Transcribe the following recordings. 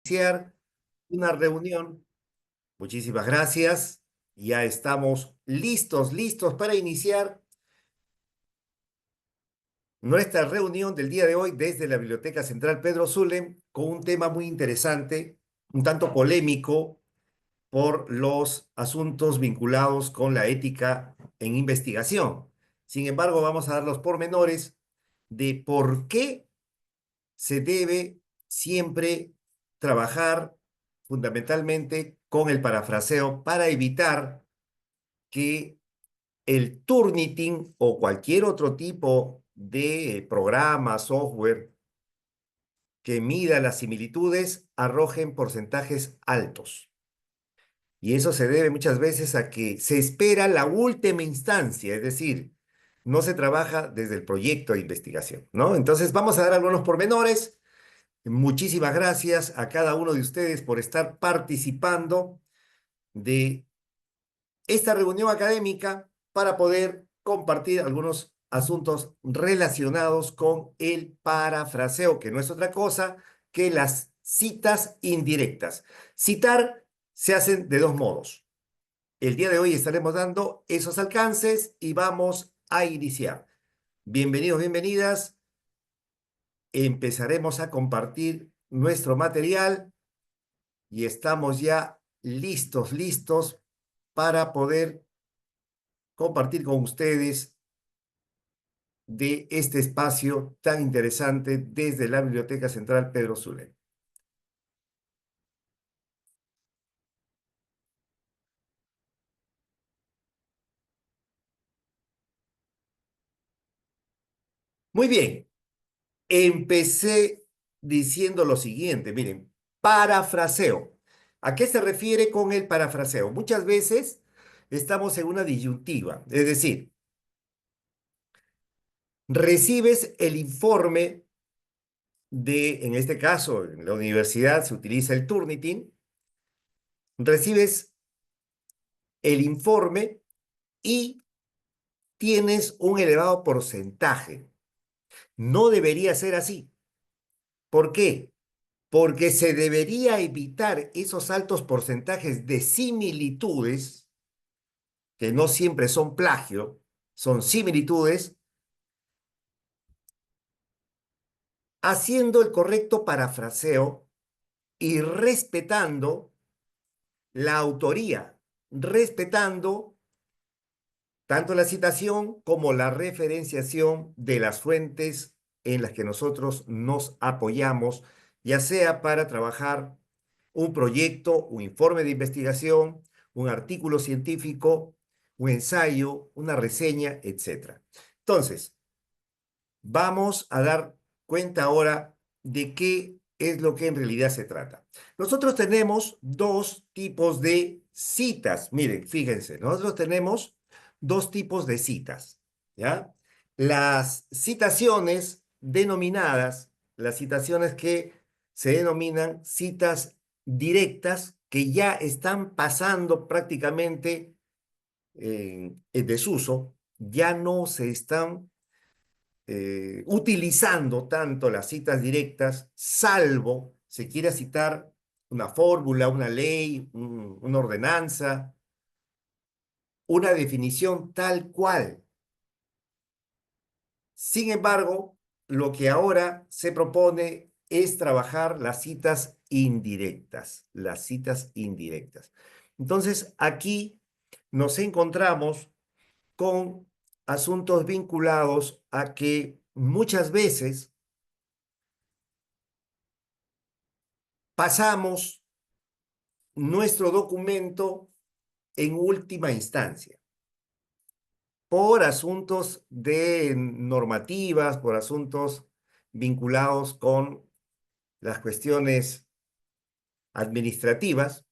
iniciar una reunión. Muchísimas gracias. Ya estamos listos para iniciar nuestra reunión del día de hoy desde la Biblioteca Central Pedro Zulem con un tema muy interesante, un tanto polémico por los asuntos vinculados con la ética en investigación. Sin embargo, vamos a dar los pormenores de por qué se debe siempre trabajar fundamentalmente con el parafraseo para evitar que el Turnitin o cualquier otro tipo de programa, software que mida las similitudes arrojen porcentajes altos. Y eso se debe muchas veces a que se espera la última instancia, es decir, no se trabaja desde el proyecto de investigación, ¿no? Entonces vamos a dar algunos pormenores. Muchísimas gracias a cada uno de ustedes por estar participando de esta reunión académica para poder compartir algunos asuntos relacionados con el parafraseo, que no es otra cosa que las citas indirectas. Citar se hacen de dos modos. El día de hoy estaremos dando esos alcances y vamos a iniciar. Bienvenidos, bienvenidas. Empezaremos a compartir nuestro material y estamos ya listos para poder compartir con ustedes de este espacio tan interesante desde la Biblioteca Central Pedro Zulem. Muy bien, empecé diciendo lo siguiente, miren, parafraseo. ¿A qué se refiere con el parafraseo? Muchas veces estamos en una disyuntiva, es decir, recibes el informe en este caso, en la universidad se utiliza el Turnitin, recibes el informe y tienes un elevado porcentaje. No debería ser así. ¿Por qué? Porque se debería evitar esos altos porcentajes de similitudes, que no siempre son plagio, son similitudes, haciendo el correcto parafraseo y respetando la autoría, respetando tanto la citación como la referenciación de las fuentes en las que nosotros nos apoyamos, ya sea para trabajar un proyecto, un informe de investigación, un artículo científico, un ensayo, una reseña, etc. Entonces, vamos a dar cuenta ahora de qué es lo que en realidad se trata. Nosotros tenemos dos tipos de citas. Miren, fíjense, nosotros tenemos dos tipos de citas, ¿ya? Las citaciones denominadas, las citaciones que se denominan citas directas, que ya están pasando prácticamente en desuso, ya no se están utilizando tanto las citas directas, salvo se quiera citar una fórmula, una ley, una ordenanza, una definición tal cual. Sin embargo, lo que ahora se propone es trabajar las citas indirectas, las citas indirectas. Entonces, aquí nos encontramos con asuntos vinculados a que muchas veces pasamos nuestro documento en última instancia por asuntos de normativas, por asuntos vinculados con las cuestiones administrativas,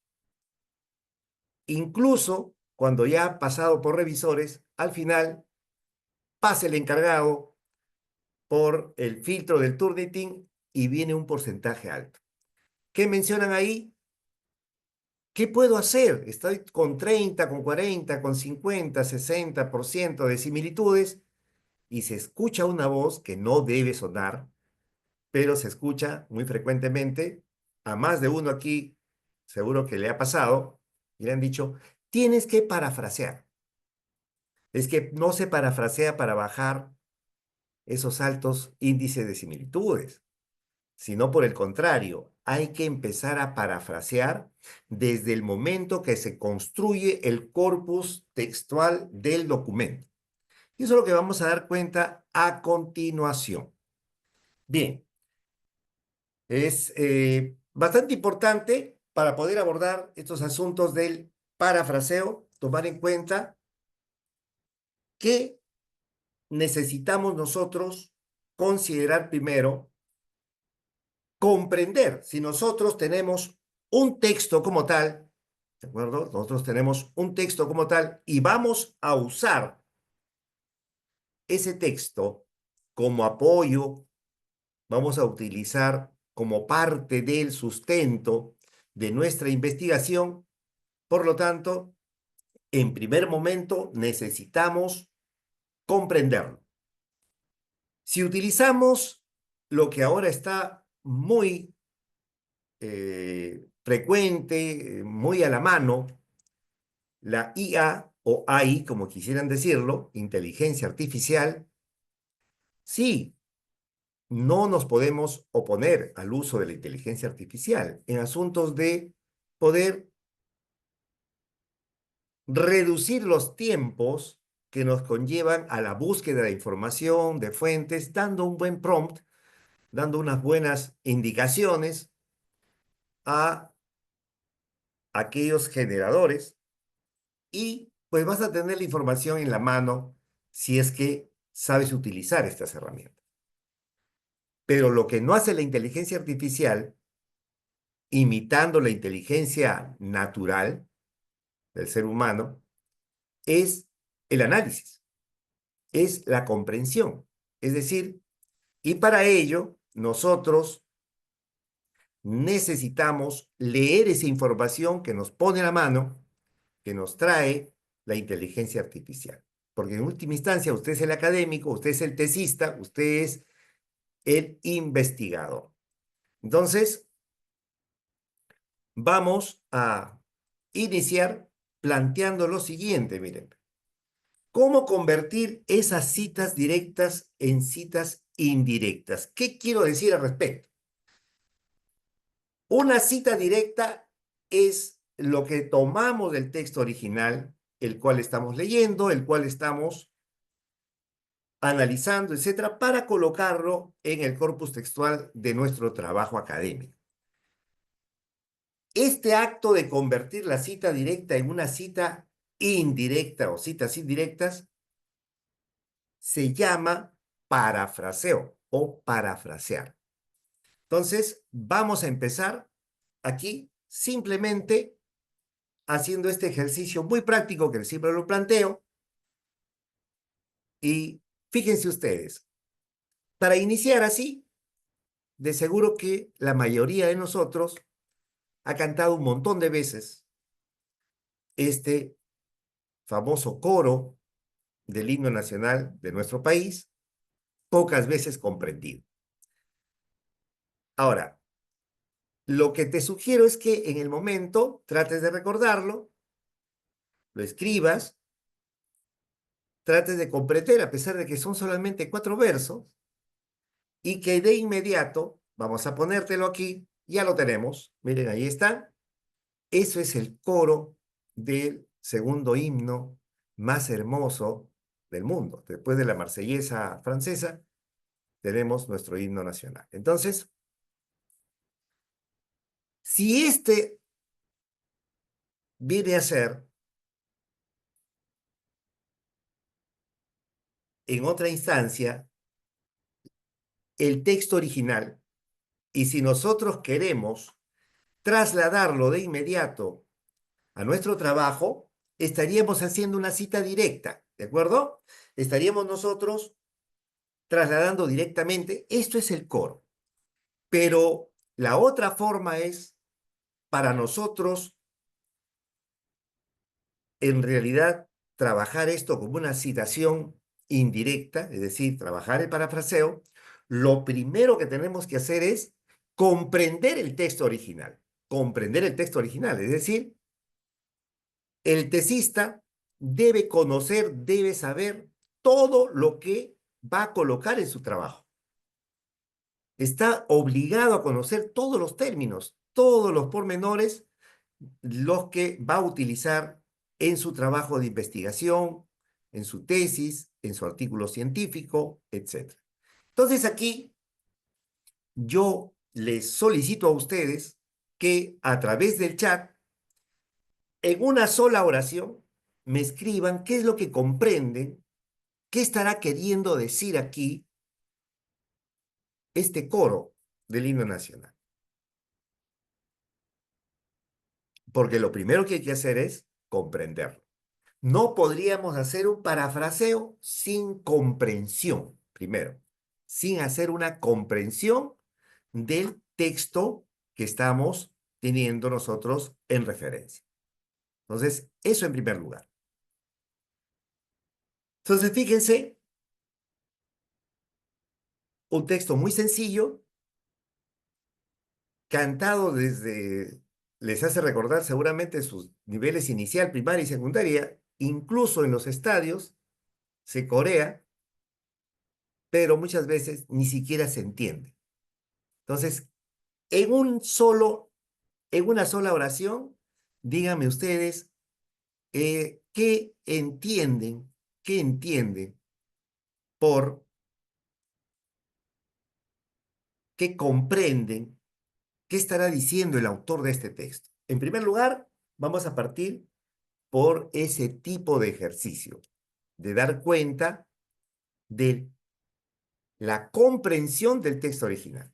incluso cuando ya ha pasado por revisores, al final pasa el encargado por el filtro del Turnitin y viene un porcentaje alto. ¿Qué mencionan ahí? ¿Qué puedo hacer? Estoy con 30, con 40, con 50, 60% de similitudes y se escucha una voz que no debe sonar, pero se escucha muy frecuentemente. a más de uno aquí, seguro que le ha pasado, y le han dicho, tienes que parafrasear. Es que no se parafrasea para bajar esos altos índices de similitudes, sino por el contrario, hay que empezar a parafrasear desde el momento que se construye el corpus textual del documento. Y eso es lo que vamos a dar cuenta a continuación. Bien, es bastante importante para poder abordar estos asuntos del parafraseo, tomar en cuenta que necesitamos nosotros considerar primero, comprender si nosotros tenemos un texto como tal, ¿de acuerdo? Nosotros tenemos un texto como tal y vamos a usar ese texto como apoyo, vamos a utilizar como parte del sustento de nuestra investigación. Por lo tanto, en primer momento necesitamos comprenderlo. Si utilizamos lo que ahora está muy frecuente, muy a la mano, la IA o AI, como quisieran decirlo, inteligencia artificial, sí, no nos podemos oponer al uso de la inteligencia artificial en asuntos de poder reducir los tiempos que nos conllevan a la búsqueda de información, de fuentes, dando un buen prompt, dando unas buenas indicaciones a aquellos generadores y pues vas a tener la información en la mano si es que sabes utilizar estas herramientas. Pero lo que no hace la inteligencia artificial, imitando la inteligencia natural del ser humano, es el análisis, es la comprensión. Es decir, y para ello nosotros necesitamos leer esa información que nos pone a la mano, que nos trae la inteligencia artificial. Porque en última instancia usted es el académico, usted es el tesista, usted es el investigador. Entonces, vamos a iniciar planteando lo siguiente, miren. ¿Cómo convertir esas citas directas en citas indirectas? ¿Qué quiero decir al respecto? Una cita directa es lo que tomamos del texto original, el cual estamos leyendo, el cual estamos analizando, etcétera, para colocarlo en el corpus textual de nuestro trabajo académico. Este acto de convertir la cita directa en una cita indirecta o citas indirectas se llama parafraseo o parafrasear. Entonces, vamos a empezar aquí simplemente haciendo este ejercicio muy práctico que siempre lo planteo. Y fíjense ustedes, para iniciar así, de seguro que la mayoría de nosotros ha cantado un montón de veces este famoso coro del himno nacional de nuestro país, pocas veces comprendido. Ahora, lo que te sugiero es que en el momento trates de recordarlo, lo escribas, trates de comprender, a pesar de que son solamente 4 versos, y que de inmediato, vamos a ponértelo aquí, ya lo tenemos, miren, ahí está, eso es el coro del segundo himno más hermoso del mundo. Después de la Marsellesa francesa, tenemos nuestro himno nacional. Entonces, si este viene a ser en otra instancia el texto original, y si nosotros queremos trasladarlo de inmediato a nuestro trabajo, estaríamos haciendo una cita directa, ¿de acuerdo? Estaríamos nosotros trasladando directamente, esto es el coro, pero la otra forma es para nosotros, en realidad, trabajar esto como una citación indirecta, es decir, trabajar el parafraseo. Lo primero que tenemos que hacer es comprender el texto original. Comprender el texto original, es decir, el tesista debe conocer, debe saber todo lo que va a colocar en su trabajo. Está obligado a conocer todos los términos, todos los pormenores, los que va a utilizar en su trabajo de investigación, en su tesis, en su artículo científico, etc. Entonces aquí yo les solicito a ustedes que a través del chat, en una sola oración, me escriban qué es lo que comprenden, qué estará queriendo decir aquí este coro del himno nacional. Porque lo primero que hay que hacer es comprenderlo. No podríamos hacer un parafraseo sin comprensión, primero, sin hacer una comprensión del texto que estamos teniendo nosotros en referencia. Entonces, eso en primer lugar. Entonces, fíjense, un texto muy sencillo, cantado desde, les hace recordar seguramente sus niveles inicial, primaria y secundaria, incluso en los estadios, se corea, pero muchas veces ni siquiera se entiende. Entonces, en un solo, en una sola oración, díganme ustedes qué entienden por, qué comprenden, qué estará diciendo el autor de este texto. En primer lugar, vamos a partir por ese tipo de ejercicio, de dar cuenta de la comprensión del texto original.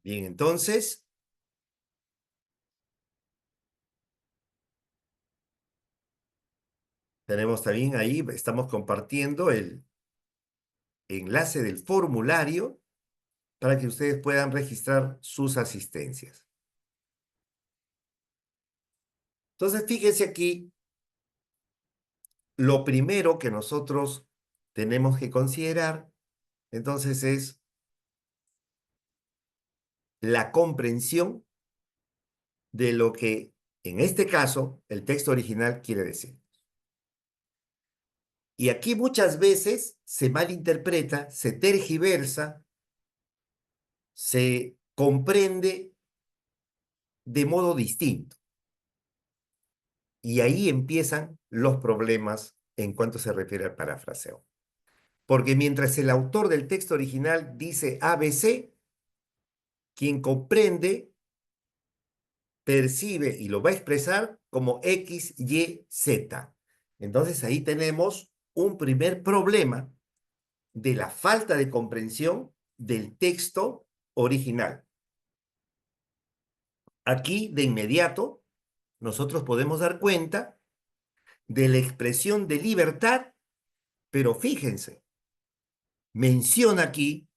Bien, entonces, tenemos también ahí, estamos compartiendo el enlace del formulario para que ustedes puedan registrar sus asistencias. Entonces, fíjense aquí, lo primero que nosotros tenemos que considerar, entonces, es la comprensión de lo que, en este caso, el texto original quiere decir. Y aquí muchas veces se malinterpreta, se tergiversa, se comprende de modo distinto. Y ahí empiezan los problemas en cuanto se refiere al parafraseo. Porque mientras el autor del texto original dice ABC, quien comprende, percibe y lo va a expresar como X, Y, Z. Entonces ahí tenemos un primer problema de la falta de comprensión del texto original. Aquí, de inmediato, nosotros podemos dar cuenta de la expresión de libertad, pero fíjense, menciona aquí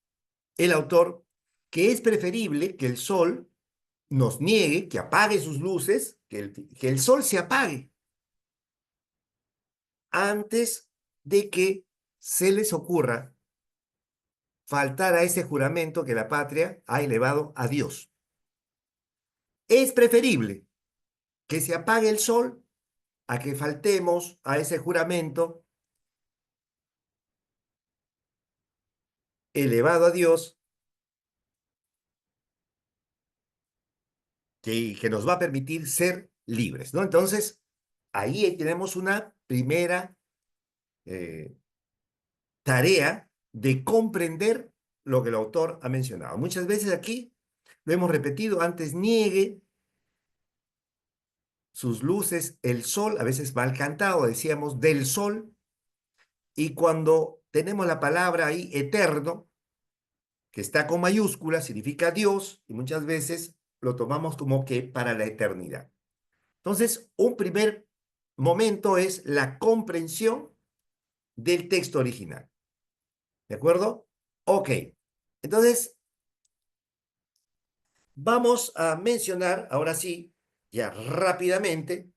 el autor que es preferible que el sol nos niegue, que apague sus luces, que el sol se apague antes de que se les ocurra faltar a ese juramento que la patria ha elevado a Dios. Es preferible que se apague el sol a que faltemos a ese juramento elevado a Dios que nos va a permitir ser libres, ¿no? Entonces, ahí tenemos una primera eh, tarea de comprender lo que el autor ha mencionado. Muchas veces aquí lo hemos repetido, antes niegue sus luces, el sol, a veces mal cantado, decíamos del sol, y cuando tenemos la palabra ahí eterno, que está con mayúsculas, significa Dios, y muchas veces lo tomamos como que para la eternidad. Entonces, un primer momento es la comprensión del texto original. ¿De acuerdo? Ok. Entonces, vamos a mencionar, ahora sí, ya rápidamente,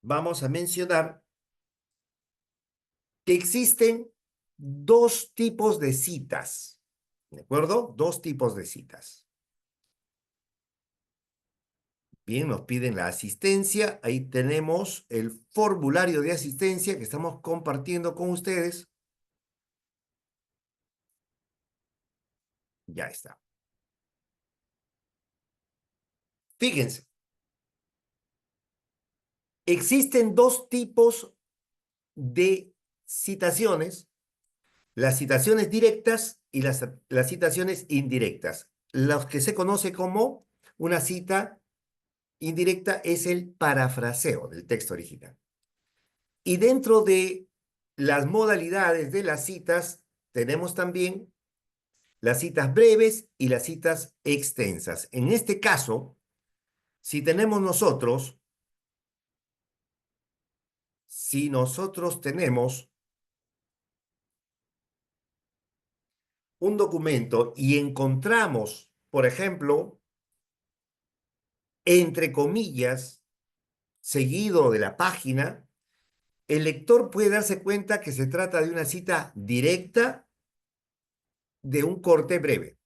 vamos a mencionar que existen dos tipos de citas, ¿de acuerdo? Dos tipos de citas. Bien, nos piden la asistencia. Ahí tenemos el formulario de asistencia que estamos compartiendo con ustedes. Ya está. Fíjense, existen dos tipos de citaciones, las citaciones directas y las citaciones indirectas. Los que se conoce como una cita indirecta es el parafraseo del texto original. Y dentro de las modalidades de las citas tenemos también las citas breves y las citas extensas. En este caso, si nosotros tenemos un documento y encontramos, por ejemplo, entre comillas, seguido de la página, el lector puede darse cuenta que se trata de una cita directa de un corte breve,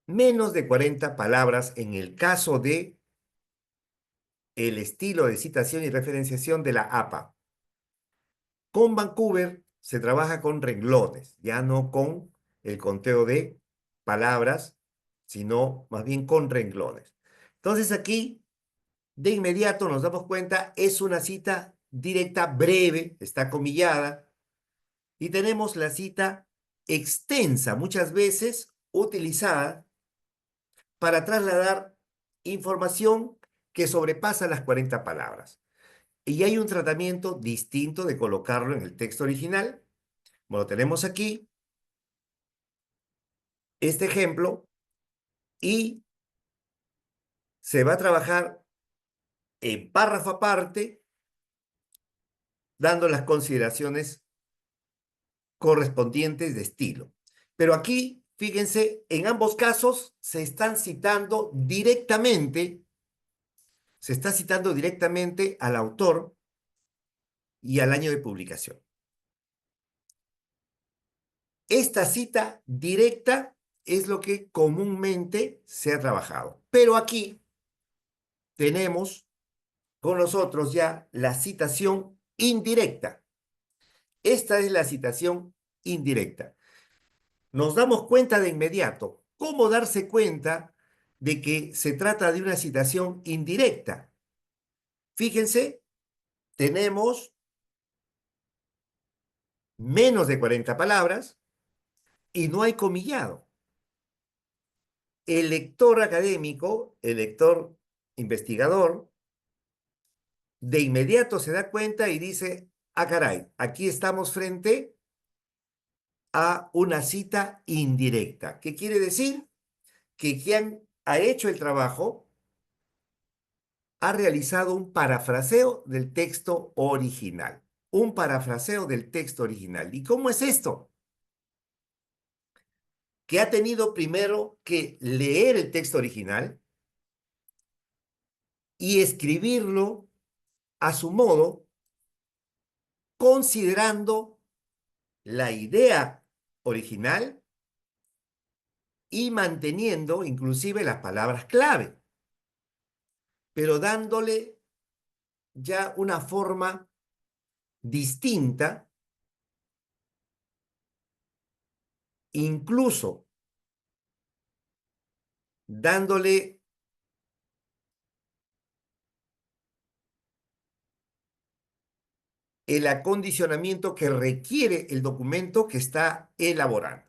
menos de 40 palabras en el caso de el estilo de citación y referenciación de la APA. Con Vancouver se trabaja con renglones, ya no con el conteo de palabras, sino más bien con renglones. Entonces aquí, de inmediato nos damos cuenta, es una cita directa breve, está comillada, y tenemos la cita extensa, muchas veces utilizada para trasladar información que sobrepasa las 40 palabras. Y hay un tratamiento distinto de colocarlo en el texto original. Bueno, tenemos aquí este ejemplo y se va a trabajar en párrafo aparte, dando las consideraciones correspondientes de estilo. Pero aquí, fíjense, en ambos casos se está citando directamente al autor y al año de publicación. Esta cita directa es lo que comúnmente se ha trabajado. Pero aquí tenemos con nosotros ya la citación indirecta. Esta es la citación indirecta. Nos damos cuenta de inmediato. ¿Cómo darse cuenta de que se trata de una citación indirecta? Fíjense, tenemos menos de 40 palabras y no hay comillado. El lector académico, el lector investigador, de inmediato se da cuenta y dice, ah, caray, aquí estamos frente a una cita indirecta. ¿Qué quiere decir? Que quien ha hecho el trabajo ha realizado un parafraseo del texto original. Un parafraseo del texto original. ¿Y cómo es esto? Que ha tenido primero que leer el texto original y escribirlo a su modo, considerando la idea original y manteniendo inclusive las palabras clave, pero dándole ya una forma distinta, incluso dándole el acondicionamiento que requiere el documento que está elaborando.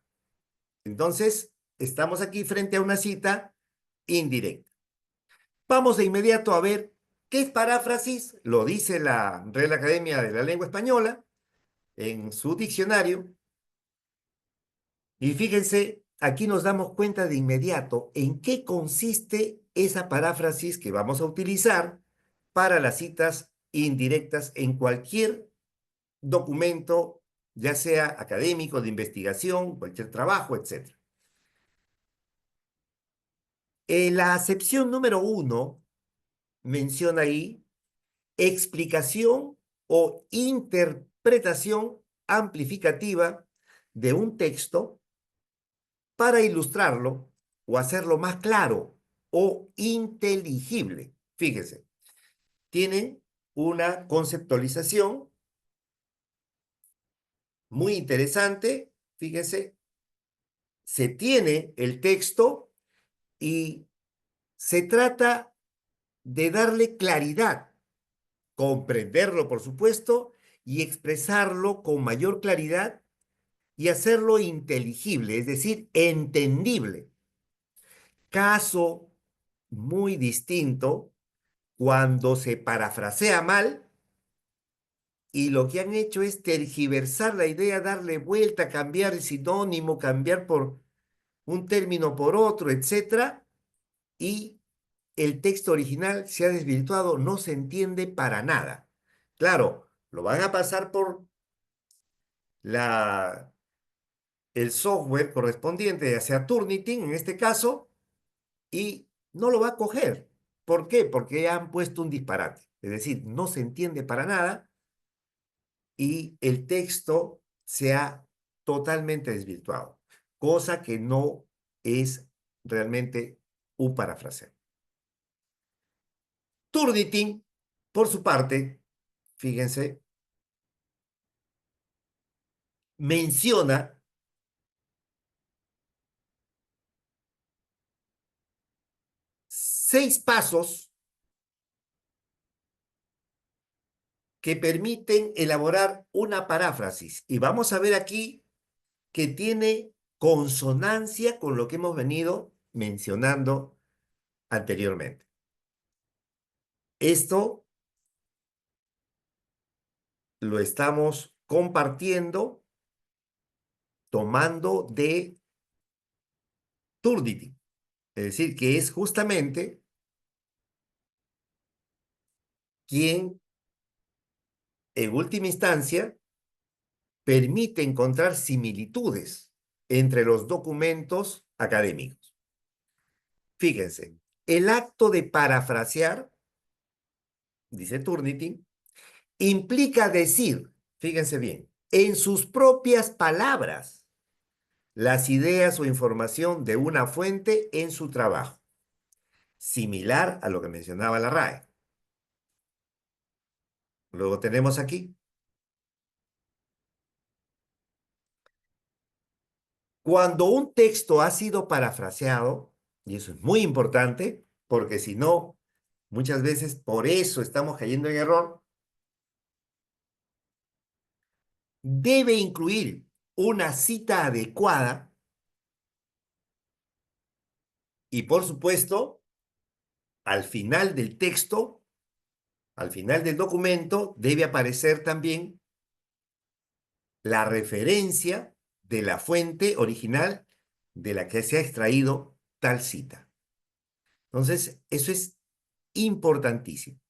Entonces, estamos aquí frente a una cita indirecta. Vamos de inmediato a ver qué es paráfrasis, lo dice la Real Academia de la Lengua Española en su diccionario. Y fíjense, aquí nos damos cuenta de inmediato en qué consiste esa paráfrasis que vamos a utilizar para las citas indirectas en cualquier documento, ya sea académico, de investigación, cualquier trabajo, etc. La acepción número 1 menciona ahí explicación o interpretación amplificativa de un texto para ilustrarlo o hacerlo más claro o inteligible. Fíjese, tienen una conceptualización muy interesante. Fíjense, se tiene el texto y se trata de darle claridad, comprenderlo, por supuesto, y expresarlo con mayor claridad y hacerlo inteligible, es decir, entendible. Caso muy distinto cuando se parafrasea mal y lo que han hecho es tergiversar la idea, darle vuelta, cambiar el sinónimo, cambiar por un término por otro, etcétera, y el texto original se ha desvirtuado, no se entiende para nada. Claro, lo van a pasar por la, el software correspondiente, ya sea Turnitin en este caso, y no lo va a coger. ¿Por qué? Porque han puesto un disparate. Es decir, no se entiende para nada y el texto se ha totalmente desvirtuado, cosa que no es realmente un parafraseo. Turnitin, por su parte, fíjense, menciona 6 pasos que permiten elaborar una paráfrasis. Y vamos a ver aquí que tiene consonancia con lo que hemos venido mencionando anteriormente. Esto lo estamos compartiendo tomando de Turnitin, es decir, que es justamente quien, en última instancia, permite encontrar similitudes entre los documentos académicos. Fíjense, el acto de parafrasear, dice Turnitin, implica decir, fíjense bien, en sus propias palabras, las ideas o información de una fuente en su trabajo, similar a lo que mencionaba la RAE. Luego tenemos aquí, cuando un texto ha sido parafraseado, y eso es muy importante, porque si no, muchas veces por eso estamos cayendo en error, debe incluir una cita adecuada y, por supuesto, al final del texto, al final del documento, debe aparecer también la referencia de la fuente original de la que se ha extraído tal cita. Entonces, eso es importantísimo.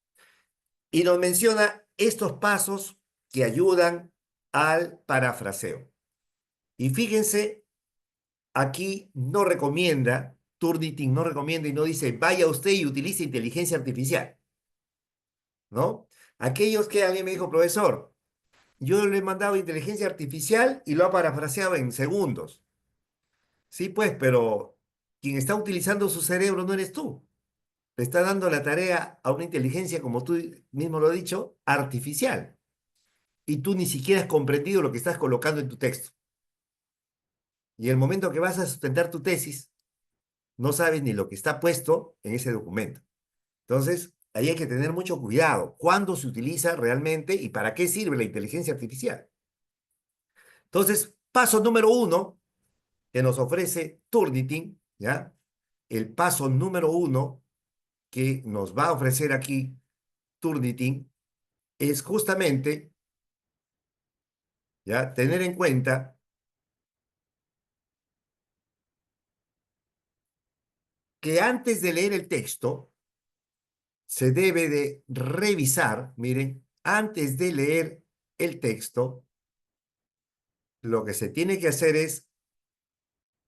Y nos menciona estos pasos que ayudan al parafraseo. Y fíjense, aquí no recomienda, Turnitin no recomienda y no dice, vaya usted y utilice inteligencia artificial, ¿no? Aquellos que alguien me dijo, profesor, yo le he mandado inteligencia artificial y lo ha parafraseado en segundos. Sí, pues, pero quien está utilizando su cerebro no eres tú. Le está dando la tarea a una inteligencia, como tú mismo lo has dicho, artificial. Y tú ni siquiera has comprendido lo que estás colocando en tu texto. Y el momento que vas a sustentar tu tesis, no sabes ni lo que está puesto en ese documento. Entonces, ahí hay que tener mucho cuidado. ¿Cuándo se utiliza realmente y para qué sirve la inteligencia artificial? Entonces, paso número 1 que nos ofrece Turnitin, ¿ya? El paso número 1 que nos va a ofrecer aquí Turnitin es justamente, ¿ya? Tener en cuenta que antes de leer el texto se debe de revisar, miren, antes de leer el texto, lo que se tiene que hacer es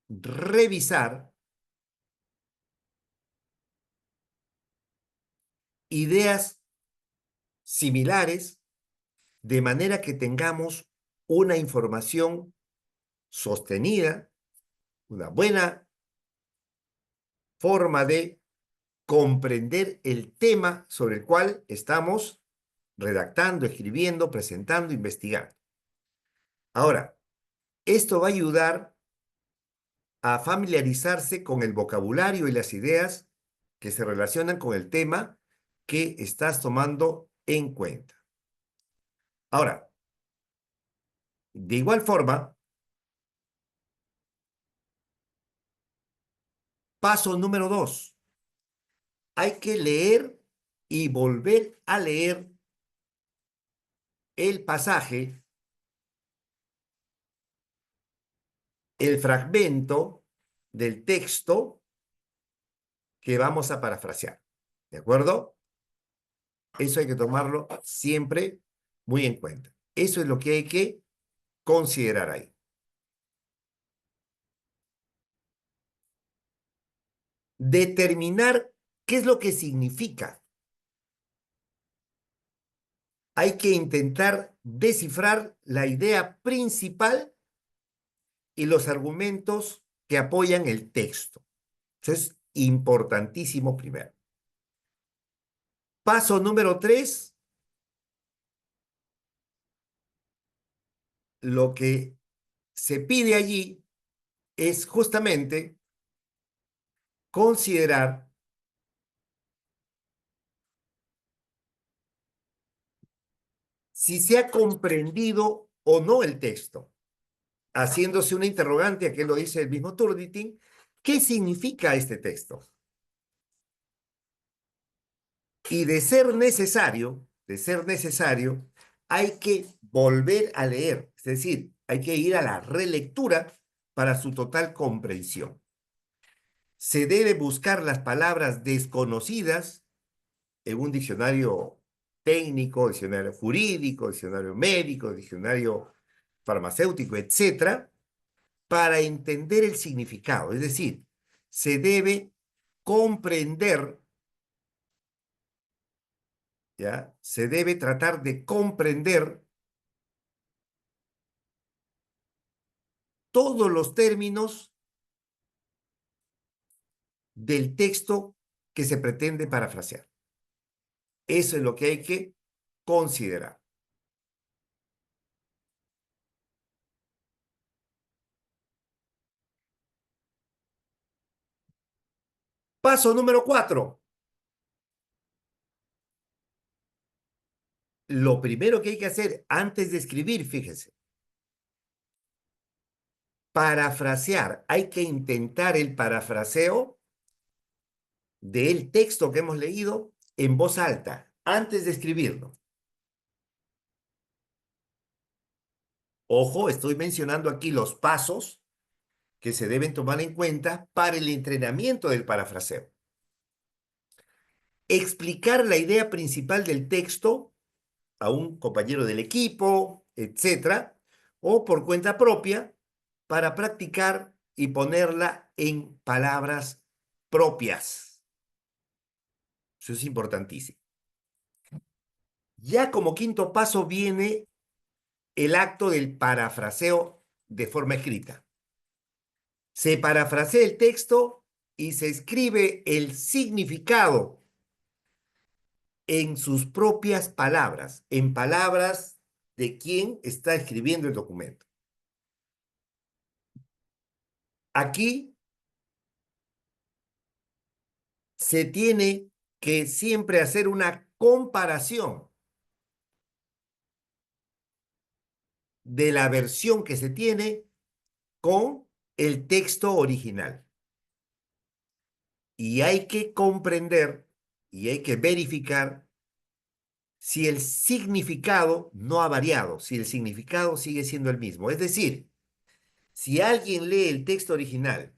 revisar ideas similares, de manera que tengamos una información sostenida, una buena forma de comprender el tema sobre el cual estamos redactando, escribiendo, presentando, investigando. Ahora, esto va a ayudar a familiarizarse con el vocabulario y las ideas que se relacionan con el tema que estás tomando en cuenta. Ahora, de igual forma, paso número 2, hay que leer y volver a leer el pasaje, el fragmento del texto que vamos a parafrasear. ¿De acuerdo? Eso hay que tomarlo siempre muy en cuenta. Eso es lo que hay que considerar ahí. Determinar qué es lo que significa. Hay que intentar descifrar la idea principal y los argumentos que apoyan el texto. Eso es importantísimo primero. Paso número 3, lo que se pide allí es justamente considerar si se ha comprendido o no el texto, haciéndose una interrogante, aquí lo dice el mismo Turnitin, ¿qué significa este texto? Y de ser necesario, hay que volver a leer, es decir, hay que ir a la relectura para su total comprensión. Se debe buscar las palabras desconocidas en un diccionario técnico, diccionario jurídico, diccionario médico, diccionario farmacéutico, etcétera, para entender el significado. Es decir, se debe comprender, ¿ya? Se debe tratar de comprender todos los términos del texto que se pretende parafrasear. Eso es lo que hay que considerar. Paso número 4. Lo primero que hay que hacer antes de escribir, fíjese, parafrasear. Hay que intentar el parafraseo del texto que hemos leído en voz alta, antes de escribirlo. Ojo, estoy mencionando aquí los pasos que se deben tomar en cuenta para el entrenamiento del parafraseo. Explicar la idea principal del texto a un compañero del equipo, etcétera, o por cuenta propia para practicar y ponerla en palabras propias. Eso es importantísimo. Ya como quinto paso viene el acto del parafraseo de forma escrita. Se parafrasea el texto y se escribe el significado en sus propias palabras, en palabras de quien está escribiendo el documento. Aquí se tiene que siempre hacer una comparación de la versión que se tiene con el texto original. Y hay que comprender y hay que verificar si el significado no ha variado, si el significado sigue siendo el mismo. Es decir, si alguien lee el texto original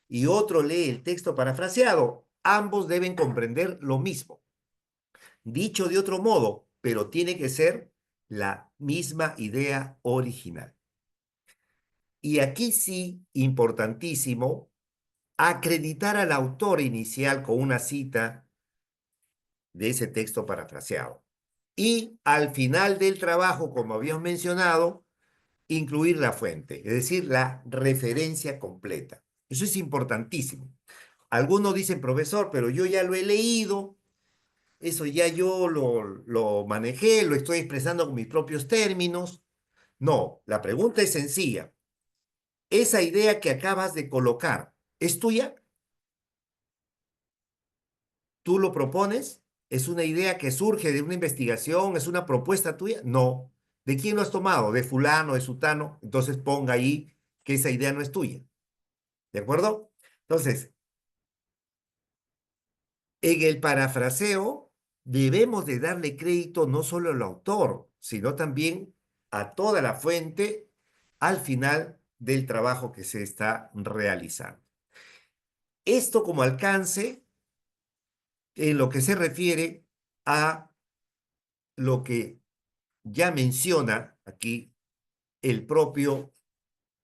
y otro lee el texto parafraseado, ambos deben comprender lo mismo. Dicho de otro modo, pero tiene que ser la misma idea original. Y aquí sí, importantísimo, acreditar al autor inicial con una cita de ese texto parafraseado. Y al final del trabajo, como habíamos mencionado, incluir la fuente, es decir, la referencia completa. Eso es importantísimo. Algunos dicen, profesor, pero yo ya lo he leído, eso ya yo lo manejé, lo estoy expresando con mis propios términos. No, la pregunta es sencilla. ¿Esa idea que acabas de colocar es tuya? ¿Tú lo propones? ¿Es una idea que surge de una investigación? ¿Es una propuesta tuya? No. ¿De quién lo has tomado? ¿De fulano, de sutano? Entonces ponga ahí que esa idea no es tuya. ¿De acuerdo? Entonces, en el parafraseo debemos de darle crédito no solo al autor, sino también a toda la fuente al final del trabajo que se está realizando. Esto como alcance en lo que se refiere a lo que ya menciona aquí el propio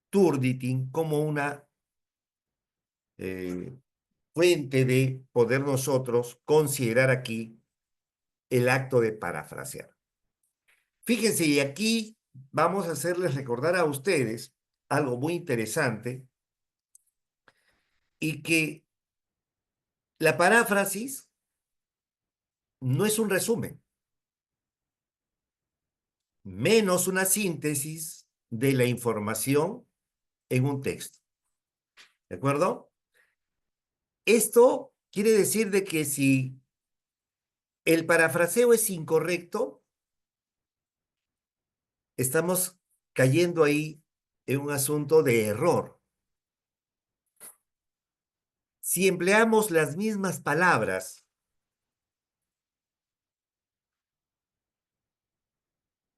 Turditin como una eh, fuente de poder nosotros considerar aquí el acto de parafrasear. Fíjense, y aquí vamos a hacerles recordar a ustedes algo muy interesante y que la paráfrasis no es un resumen, menos una síntesis de la información en un texto. ¿De acuerdo? Esto quiere decir de que si el parafraseo es incorrecto, estamos cayendo ahí en un asunto de error. Si empleamos las mismas palabras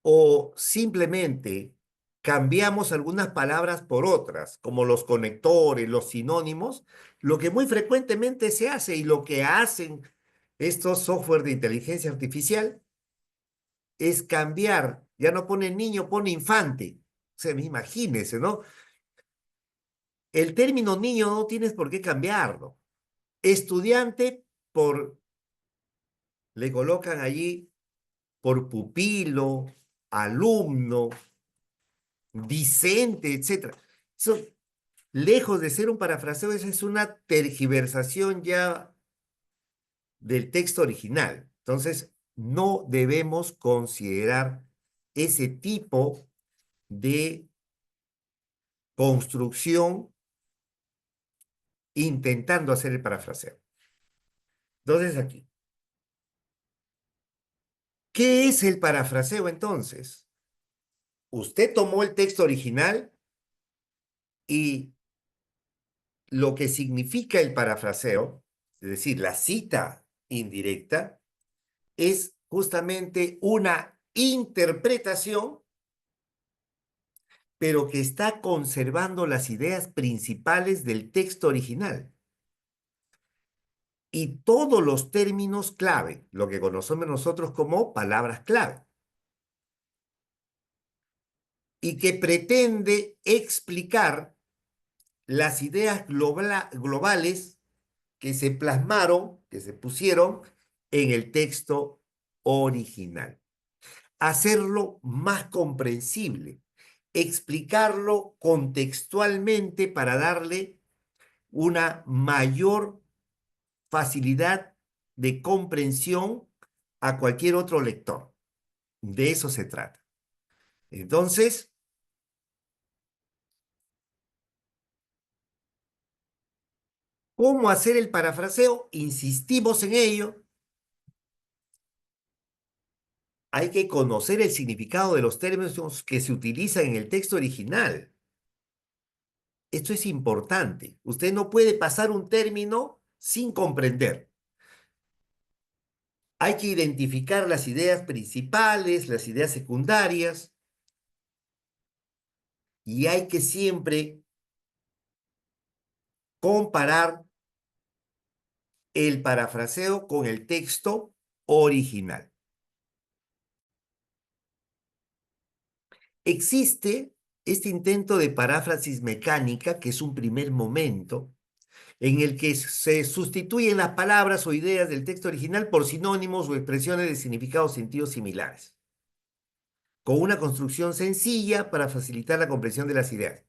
o simplemente cambiamos algunas palabras por otras, como los conectores, los sinónimos, lo que muy frecuentemente se hace y lo que hacen estos software de inteligencia artificial es cambiar, ya no pone niño, pone infante. O sea, imagínense, ¿no? El término niño no tienes por qué cambiarlo. Estudiante, le colocan allí por pupilo, alumno, discente, etcétera. Eso, lejos de ser un parafraseo, esa es una tergiversación ya del texto original. Entonces, no debemos considerar ese tipo de construcción intentando hacer el parafraseo. Entonces, aquí, ¿qué es el parafraseo entonces? Usted tomó el texto original y lo que significa el parafraseo, es decir, la cita indirecta, es justamente una interpretación, pero que está conservando las ideas principales del texto original. Y todos los términos clave, lo que conocemos nosotros como palabras clave, y que pretende explicar las ideas globales que se plasmaron, que se pusieron en el texto original. Hacerlo más comprensible, explicarlo contextualmente para darle una mayor facilidad de comprensión a cualquier otro lector. De eso se trata. Entonces, ¿cómo hacer el parafraseo? Insistimos en ello. Hay que conocer el significado de los términos que se utilizan en el texto original. Esto es importante. Usted no puede pasar un término sin comprender. Hay que identificar las ideas principales, las ideas secundarias, y hay que siempre comparar el parafraseo con el texto original. Existe este intento de paráfrasis mecánica, que es un primer momento, en el que se sustituyen las palabras o ideas del texto original por sinónimos o expresiones de significados o sentidos similares, con una construcción sencilla para facilitar la comprensión de las ideas.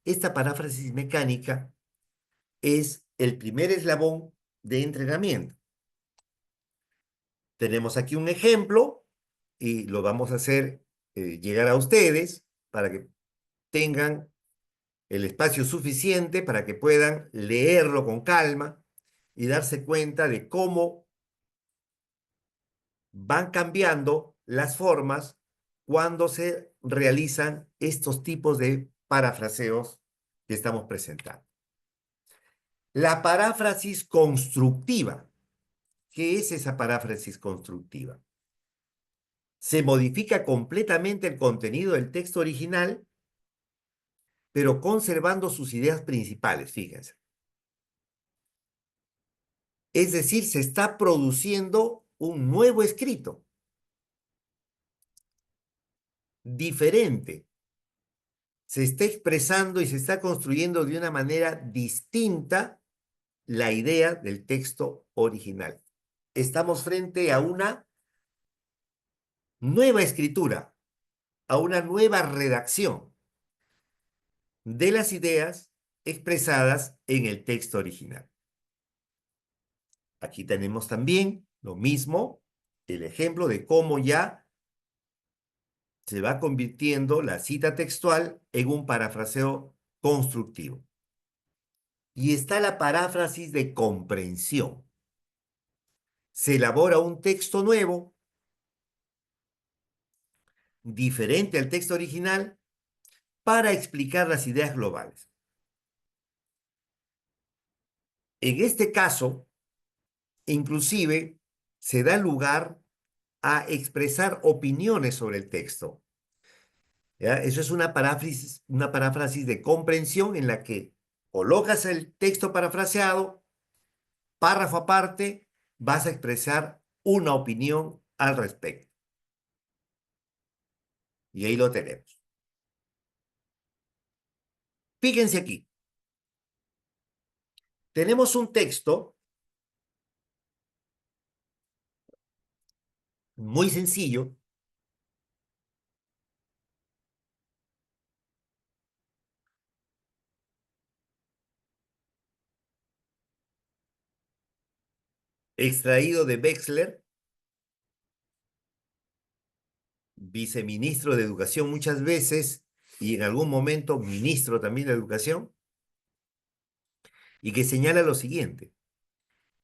Esta paráfrasis mecánica es el primer eslabón de entrenamiento. Tenemos aquí un ejemplo y lo vamos a hacer llegar a ustedes para que tengan el espacio suficiente para que puedan leerlo con calma y darse cuenta de cómo van cambiando las formas cuando se realizan estos tipos de parafraseos que estamos presentando. La paráfrasis constructiva. ¿Qué es esa paráfrasis constructiva? Se modifica completamente el contenido del texto original, pero conservando sus ideas principales, fíjense. Es decir, se está produciendo un nuevo escrito, diferente. Se está expresando y se está construyendo de una manera distinta la idea del texto original. Estamos frente a una nueva escritura, a una nueva redacción de las ideas expresadas en el texto original. Aquí tenemos también lo mismo, el ejemplo de cómo ya se va convirtiendo la cita textual en un parafraseo constructivo. Y está la paráfrasis de comprensión. Se elabora un texto nuevo, diferente al texto original, para explicar las ideas globales. En este caso, inclusive, se da lugar a expresar opiniones sobre el texto. ¿Ya? Eso es una paráfrasis de comprensión en la que colocas el texto parafraseado, párrafo aparte, vas a expresar una opinión al respecto. Y ahí lo tenemos. Fíjense aquí. Tenemos un texto muy sencillo, extraído de Wexler, viceministro de Educación muchas veces y en algún momento ministro también de Educación, y que señala lo siguiente.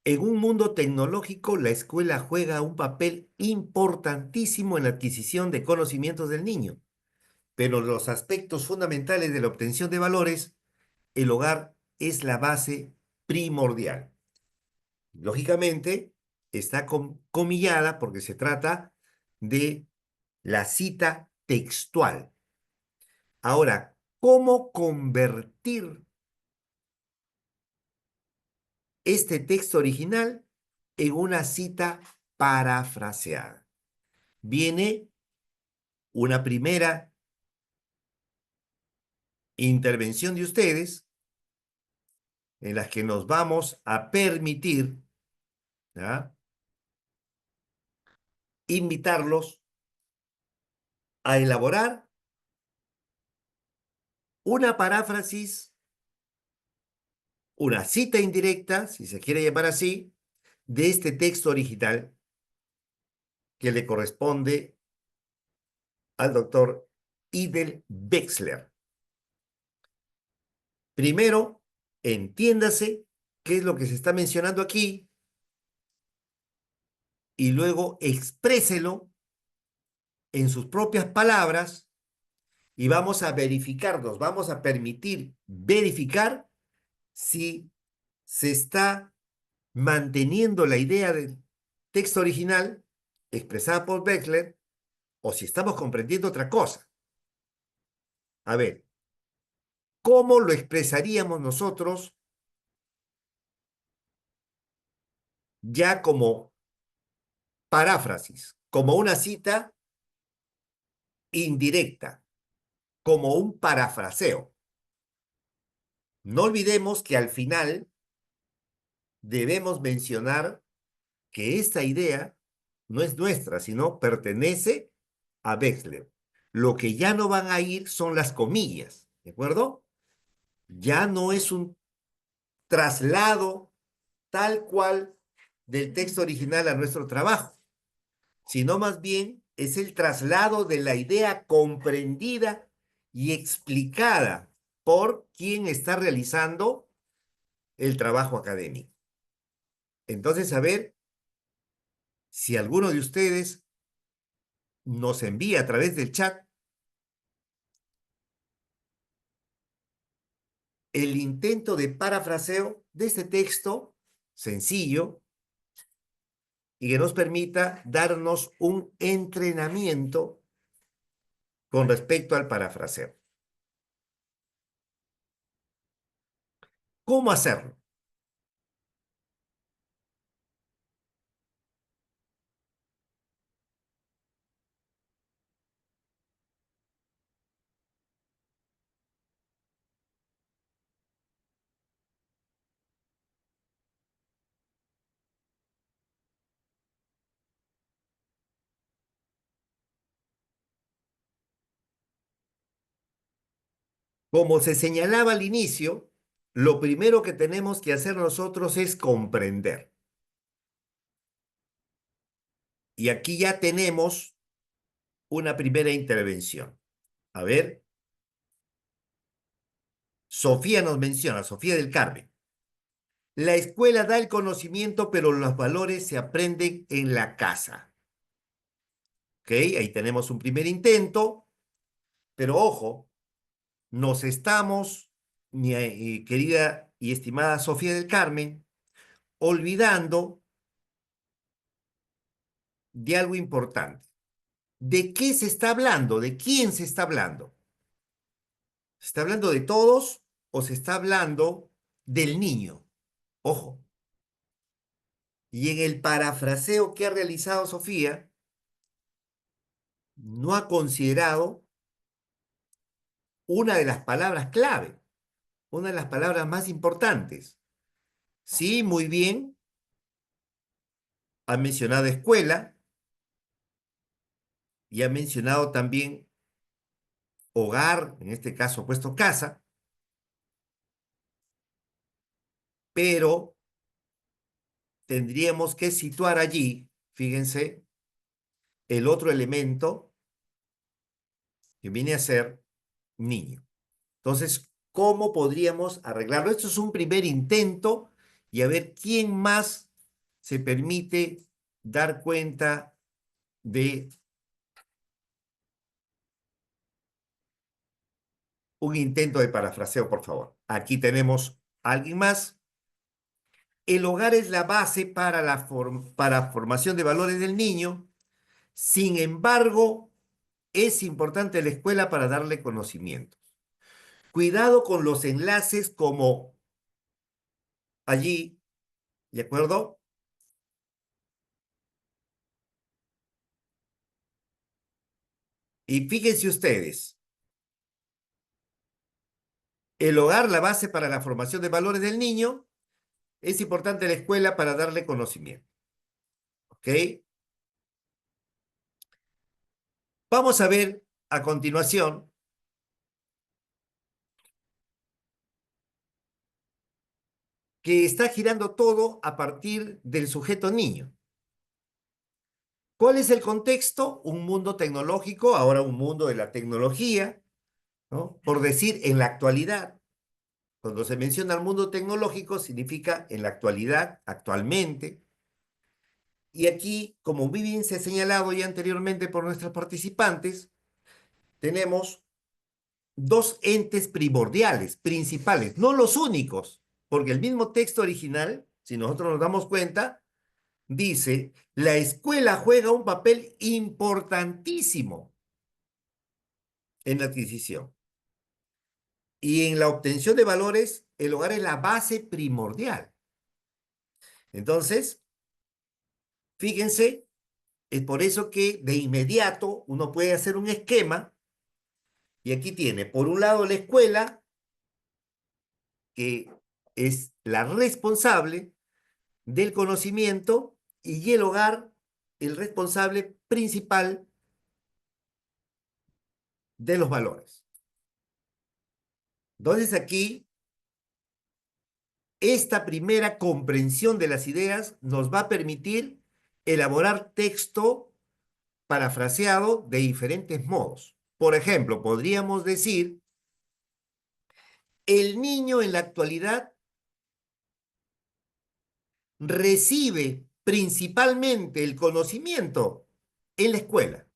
En un mundo tecnológico, la escuela juega un papel importantísimo en la adquisición de conocimientos del niño, pero los aspectos fundamentales de la obtención de valores, el hogar es la base primordial. Lógicamente, está comillada porque se trata de la cita textual. Ahora, ¿cómo convertir este texto original en una cita parafraseada? Viene una primera intervención de ustedes en las que nos vamos a permitir, ¿ya?, invitarlos a elaborar una paráfrasis, una cita indirecta, si se quiere llamar así, de este texto original que le corresponde al doctor Idel Wexler. Primero, entiéndase qué es lo que se está mencionando aquí y luego expréselo en sus propias palabras y vamos a verificarnos, vamos a permitir verificar si se está manteniendo la idea del texto original expresada por Wexler o si estamos comprendiendo otra cosa. A ver, ¿cómo lo expresaríamos nosotros ya como paráfrasis, como una cita indirecta, como un parafraseo? No olvidemos que al final debemos mencionar que esta idea no es nuestra, sino pertenece a Wechsler. Lo que ya no van a ir son las comillas, ¿de acuerdo? Ya no es un traslado tal cual del texto original a nuestro trabajo, sino más bien es el traslado de la idea comprendida y explicada por quien está realizando el trabajo académico. Entonces, a ver si alguno de ustedes nos envía a través del chat el intento de parafraseo de este texto sencillo y que nos permita darnos un entrenamiento con respecto al parafraseo. ¿Cómo hacerlo? Como se señalaba al inicio, lo primero que tenemos que hacer nosotros es comprender. Y aquí ya tenemos una primera intervención. A ver, Sofía nos menciona, Sofía del Carmen. La escuela da el conocimiento, pero los valores se aprenden en la casa. ¿Ok? Ahí tenemos un primer intento, pero ojo, nos estamos, mi querida y estimada Sofía del Carmen, olvidando de algo importante. ¿De qué se está hablando? ¿De quién se está hablando? ¿Se está hablando de todos o se está hablando del niño? Ojo. Y en el parafraseo que ha realizado Sofía, no ha considerado una de las palabras clave, una de las palabras más importantes. Sí, muy bien, ha mencionado escuela y ha mencionado también hogar, en este caso puesto casa, pero tendríamos que situar allí, fíjense, el otro elemento que viene a ser niño. Entonces, ¿cómo podríamos arreglarlo? Esto es un primer intento y a ver quién más se permite dar cuenta de un intento de parafraseo, por favor. Aquí tenemos a alguien más. El hogar es la base para para formación de valores del niño. Sin embargo, es importante la escuela para darle conocimiento. Cuidado con los enlaces como allí, ¿de acuerdo? Y fíjense ustedes, el hogar, la base para la formación de valores del niño, es importante la escuela para darle conocimiento. ¿Ok? Vamos a ver a continuación que está girando todo a partir del sujeto niño. ¿Cuál es el contexto? Un mundo tecnológico, ahora un mundo de la tecnología, ¿no? Por decir, en la actualidad. Cuando se menciona el mundo tecnológico, significa en la actualidad, actualmente. Y aquí, como muy bien se ha señalado ya anteriormente por nuestros participantes, tenemos dos entes primordiales, principales, no los únicos, porque el mismo texto original, si nosotros nos damos cuenta, dice, la escuela juega un papel importantísimo en la adquisición. Y en la obtención de valores, el hogar es la base primordial. Entonces, fíjense, es por eso que de inmediato uno puede hacer un esquema y aquí tiene, por un lado, la escuela, que es la responsable, del conocimiento y el hogar el responsable principal de los valores. Entonces aquí, esta primera comprensión de las ideas nos va a permitir elaborar texto parafraseado de diferentes modos. Por ejemplo, podríamos decir, el niño en la actualidad recibe principalmente el conocimiento en la escuela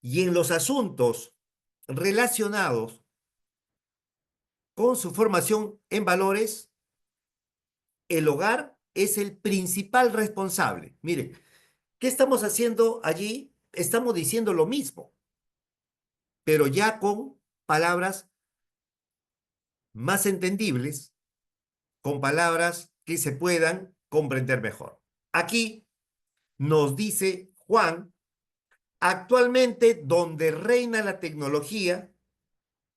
y en los asuntos relacionados con su formación en valores, el hogar es el principal responsable. Mire, ¿qué estamos haciendo allí? Estamos diciendo lo mismo, pero ya con palabras más entendibles, con palabras que se puedan comprender mejor. Aquí nos dice Juan, actualmente donde reina la tecnología,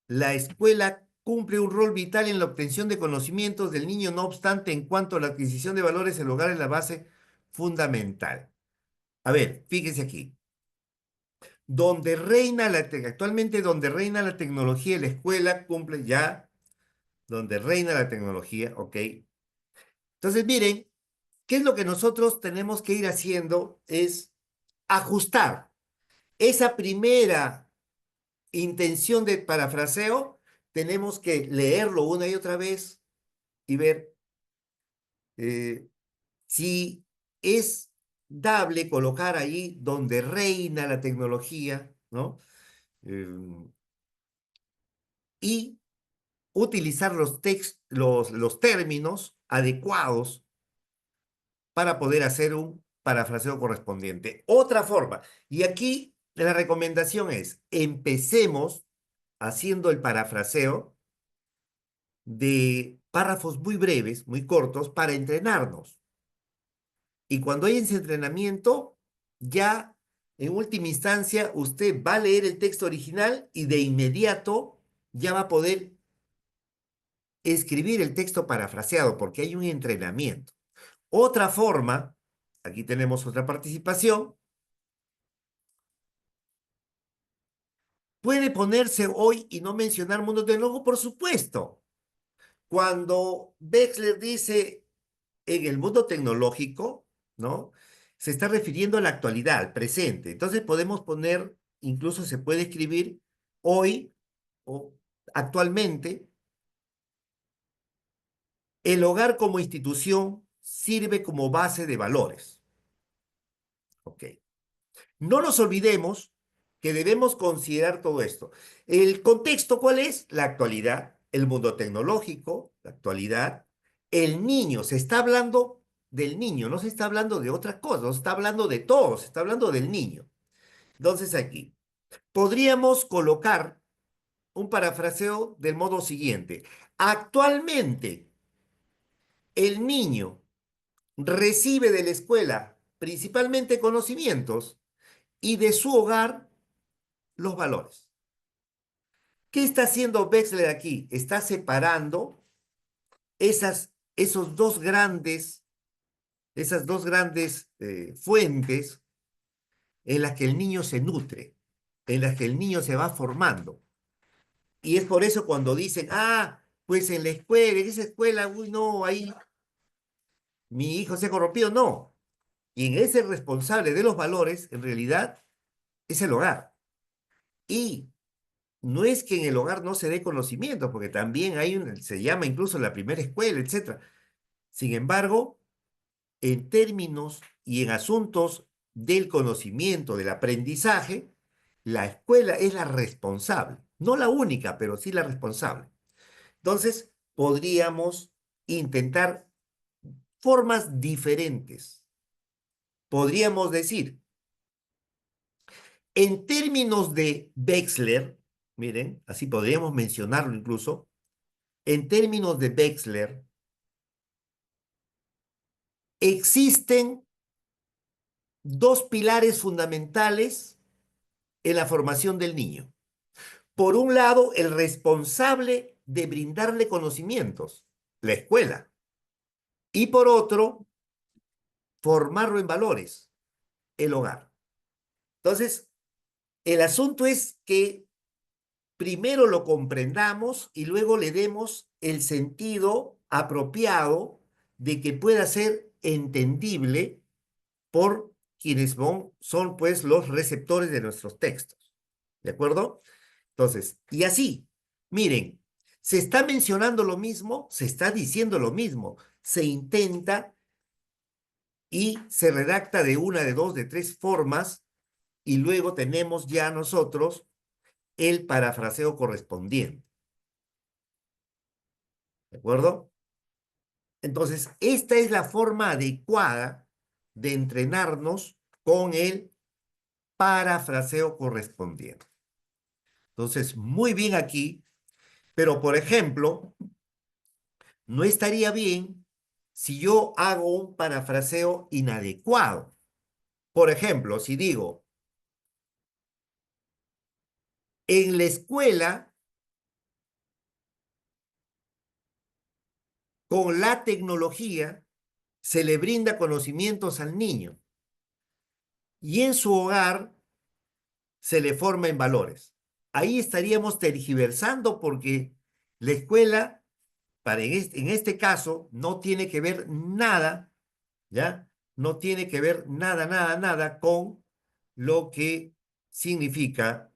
la escuela cumple un rol vital en la obtención de conocimientos del niño, no obstante, en cuanto a la adquisición de valores, el hogar es la base fundamental. A ver, fíjense aquí. Actualmente donde reina la tecnología, la escuela cumple ya, donde reina la tecnología, ¿ok? Entonces, miren, ¿qué es lo que nosotros tenemos que ir haciendo? Es ajustar esa primera intención de parafraseo, tenemos que leerlo una y otra vez y ver eh, si es dable colocar ahí donde reina la tecnología, ¿no? Eh, y utilizar los términos adecuados para poder hacer un parafraseo correspondiente. Otra forma, y aquí la recomendación es, empecemos haciendo el parafraseo de párrafos muy breves, muy cortos, para entrenarnos. Y cuando hay ese entrenamiento, ya en última instancia, usted va a leer el texto original y de inmediato ya va a poder escribir el texto parafraseado, porque hay un entrenamiento. Otra forma, aquí tenemos otra participación, puede ponerse hoy y no mencionar mundo tecnológico, por supuesto. Cuando Wechsler dice en el mundo tecnológico, ¿no? Se está refiriendo a la actualidad, al presente. Entonces podemos poner, incluso se puede escribir hoy o actualmente, el hogar como institución sirve como base de valores. ¿Ok? No nos olvidemos que debemos considerar todo esto. ¿El contexto cuál es? La actualidad, el mundo tecnológico, la actualidad, el niño. Se está hablando del niño, no se está hablando de otra cosa, no se está hablando de todo, se está hablando del niño. Entonces aquí, podríamos colocar un parafraseo del modo siguiente. Actualmente, el niño recibe de la escuela principalmente conocimientos y de su hogar los valores. ¿Qué está haciendo Wechsler aquí? Está separando esos esas dos grandes fuentes en las que el niño se nutre, en las que el niño se va formando. Y es por eso cuando dicen, ah, pues en la escuela, en esa escuela, uy, no, ahí mi hijo se ha corrompido. No. Quien es el responsable de los valores, en realidad, es el hogar. Y no es que en el hogar no se dé conocimiento, porque también se llama incluso la primera escuela, etcétera. Sin embargo, en términos y en asuntos del conocimiento, del aprendizaje, la escuela es la responsable. No la única, pero sí la responsable. Entonces, podríamos intentar formas diferentes. Podríamos decir, en términos de Wechsler, miren, así podríamos mencionarlo incluso, en términos de Wechsler, existen dos pilares fundamentales en la formación del niño. Por un lado, el responsable de brindarle conocimientos, la escuela. Y por otro, formarlo en valores, el hogar. Entonces, el asunto es que primero lo comprendamos y luego le demos el sentido apropiado de que pueda ser entendible por quienes son pues los receptores de nuestros textos. ¿De acuerdo? Entonces, y así, miren, se está mencionando lo mismo, se está diciendo lo mismo, se intenta y se redacta de una, de dos, de tres formas, y luego tenemos ya nosotros el parafraseo correspondiente. ¿De acuerdo? Entonces, esta es la forma adecuada de entrenarnos con el parafraseo correspondiente. Entonces, muy bien aquí, pero por ejemplo, no estaría bien si yo hago un parafraseo inadecuado. Por ejemplo, si digo, en la escuela, con la tecnología, se le brinda conocimientos al niño y en su hogar se le forma en valores. Ahí estaríamos tergiversando porque la escuela, en este caso, no tiene que ver nada, ¿ya? No tiene que ver nada con lo que significa,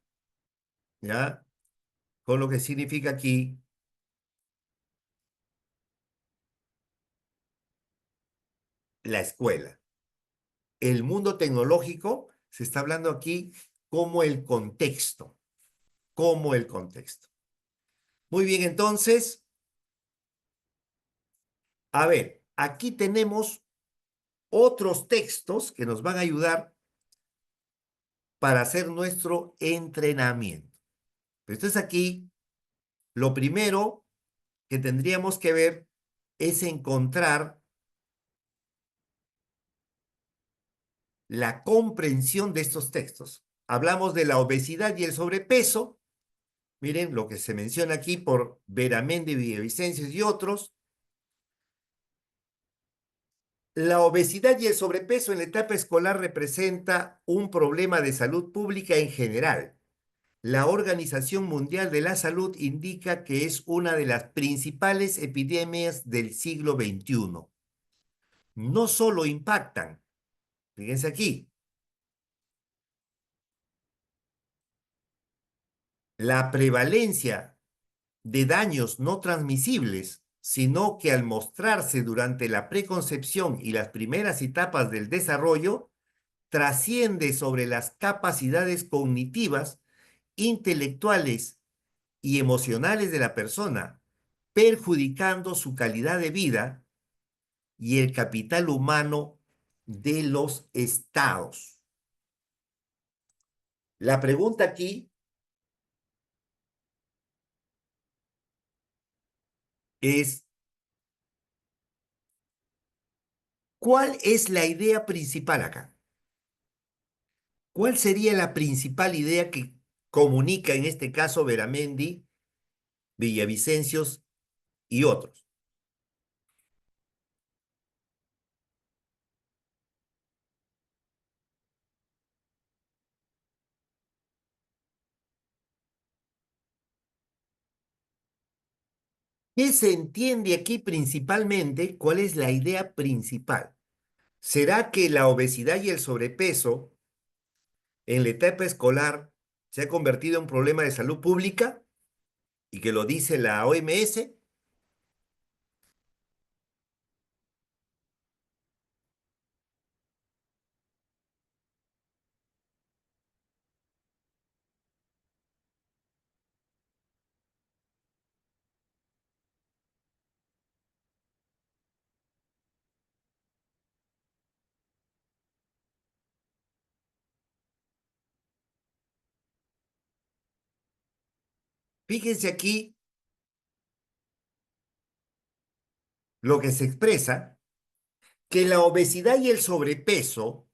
¿ya? Con lo que significa aquí la escuela. El mundo tecnológico se está hablando aquí como el contexto, como el contexto. Muy bien, entonces, a ver, aquí tenemos otros textos que nos van a ayudar para hacer nuestro entrenamiento. Entonces aquí, lo primero que tendríamos que ver es encontrar la comprensión de estos textos. Hablamos de la obesidad y el sobrepeso. Miren lo que se menciona aquí por Veramendi, Villavicencio y otros. La obesidad y el sobrepeso en la etapa escolar representa un problema de salud pública en general. La Organización Mundial de la Salud indica que es una de las principales epidemias del siglo XXI. No solo impactan, fíjense aquí, la prevalencia de daños no transmisibles, sino que al mostrarse durante la preconcepción y las primeras etapas del desarrollo, trasciende sobre las capacidades cognitivas, intelectuales y emocionales de la persona, perjudicando su calidad de vida y el capital humano de los estados. La pregunta aquí es, ¿cuál es la idea principal acá? ¿Cuál sería la principal idea que comunica en este caso Veramendi, Villavicencios y otros? ¿Qué se entiende aquí principalmente? ¿Cuál es la idea principal? ¿Será que la obesidad y el sobrepeso en la etapa escolar se ha convertido en un problema de salud pública y que lo dice la OMS? Fíjense aquí lo que se expresa, que la obesidad y el sobrepeso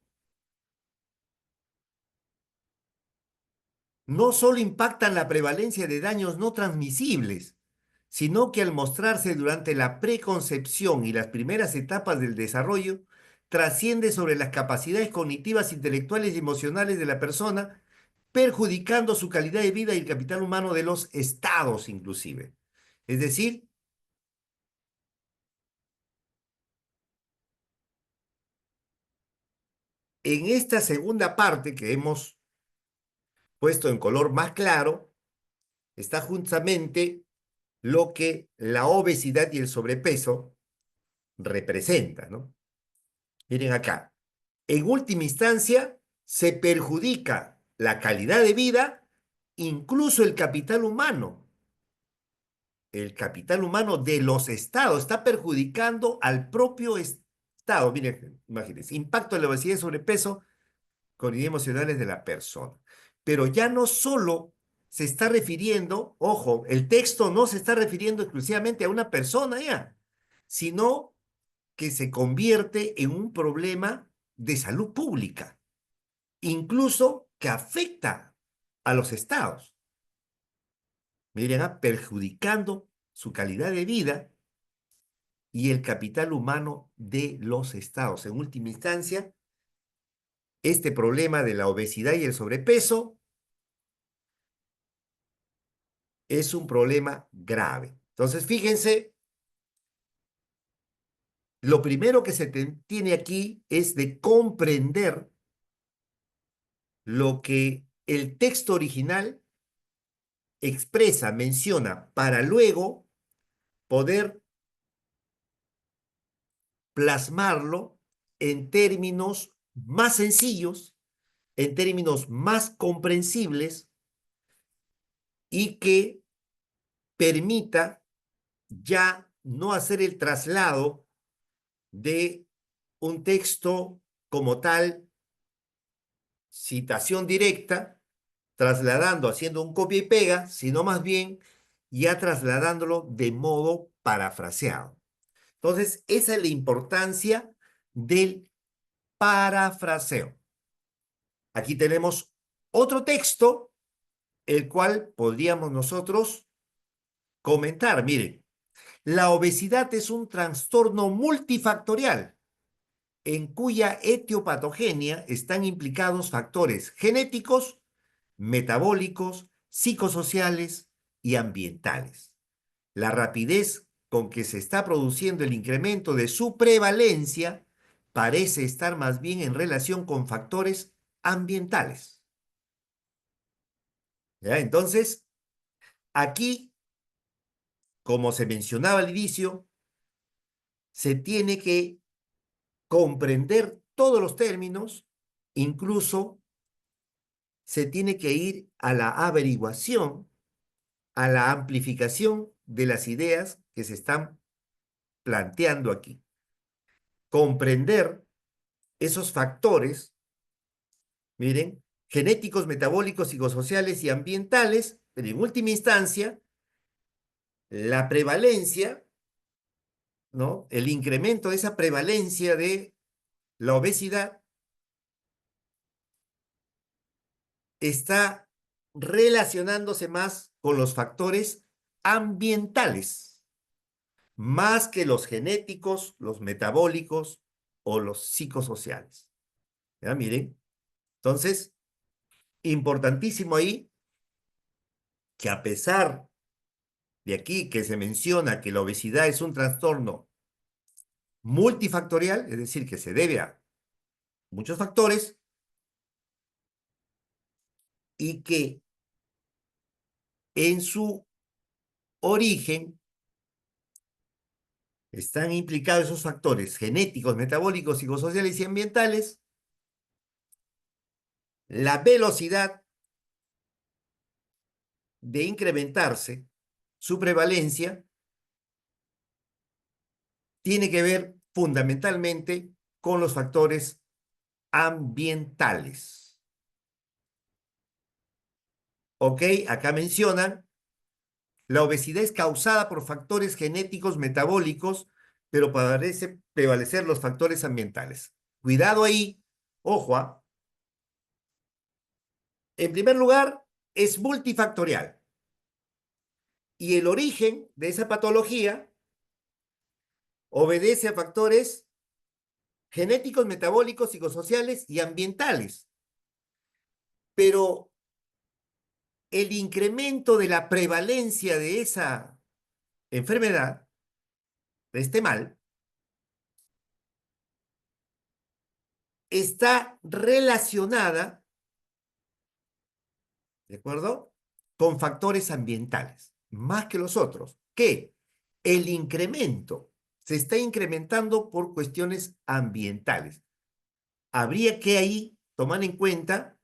no solo impactan la prevalencia de daños no transmisibles, sino que al mostrarse durante la preconcepción y las primeras etapas del desarrollo, trasciende sobre las capacidades cognitivas, intelectuales y emocionales de la persona, perjudicando su calidad de vida y el capital humano de los estados inclusive. Es decir, en esta segunda parte que hemos puesto en color más claro, está justamente lo que la obesidad y el sobrepeso representan, ¿no? Miren acá. En última instancia, se perjudica la calidad de vida, incluso el capital humano de los estados, está perjudicando al propio estado. Miren, imagínense, impacto de la obesidad y sobrepeso con emocionales de la persona. Pero ya no solo se está refiriendo, ojo, el texto no se está refiriendo exclusivamente a una persona ya, sino que se convierte en un problema de salud pública, incluso que afecta a los estados. Miren, perjudicando su calidad de vida y el capital humano de los estados. En última instancia, este problema de la obesidad y el sobrepeso es un problema grave. Entonces, fíjense, lo primero que se tiene aquí es de comprender lo que el texto original expresa, menciona, para luego poder plasmarlo en términos más sencillos, en términos más comprensibles y que permita ya no hacer el traslado de un texto como tal, citación directa, trasladando, haciendo un copia y pega, sino más bien ya trasladándolo de modo parafraseado. Entonces, esa es la importancia del parafraseo. Aquí tenemos otro texto, el cual podríamos nosotros comentar. Miren, la obesidad es un trastorno multifactorial en cuya etiopatogenia están implicados factores genéticos, metabólicos, psicosociales y ambientales. La rapidez con que se está produciendo el incremento de su prevalencia parece estar más bien en relación con factores ambientales. ¿Ya? Entonces, aquí, como se mencionaba al inicio, se tiene que comprender todos los términos, incluso se tiene que ir a la averiguación, a la amplificación de las ideas que se están planteando aquí. Comprender esos factores, miren, genéticos, metabólicos, psicosociales y ambientales, pero en última instancia, la prevalencia, ¿no? El incremento de esa prevalencia de la obesidad está relacionándose más con los factores ambientales, más que los genéticos, los metabólicos o los psicosociales. ¿Ya? Miren, entonces, importantísimo ahí que a pesar de aquí que se menciona que la obesidad es un trastorno multifactorial, es decir, que se debe a muchos factores y que en su origen están implicados esos factores genéticos, metabólicos, psicosociales y ambientales, la velocidad de incrementarse, su prevalencia, tiene que ver fundamentalmente con los factores ambientales. ¿Ok? Acá mencionan, la obesidad es causada por factores genéticos metabólicos, pero parece prevalecer los factores ambientales. Cuidado ahí, ojo, ¿ah? En primer lugar, es multifactorial. Y el origen de esa patología obedece a factores genéticos, metabólicos, psicosociales y ambientales. Pero el incremento de la prevalencia de esa enfermedad, de este mal, está relacionada, ¿de acuerdo?, con factores ambientales, más que los otros, que el incremento se está incrementando por cuestiones ambientales. Habría que ahí tomar en cuenta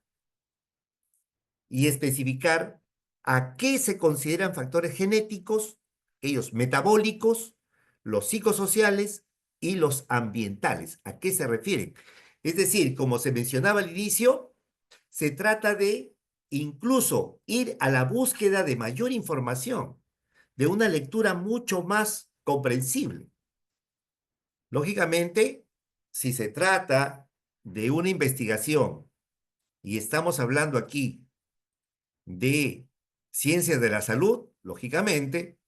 y especificar a qué se consideran factores genéticos, ellos metabólicos, los psicosociales y los ambientales. ¿A qué se refieren? Es decir, como se mencionaba al inicio, se trata de incluso ir a la búsqueda de mayor información, de una lectura mucho más comprensible. Lógicamente, si se trata de una investigación y estamos hablando aquí de ciencias de la salud, lógicamente,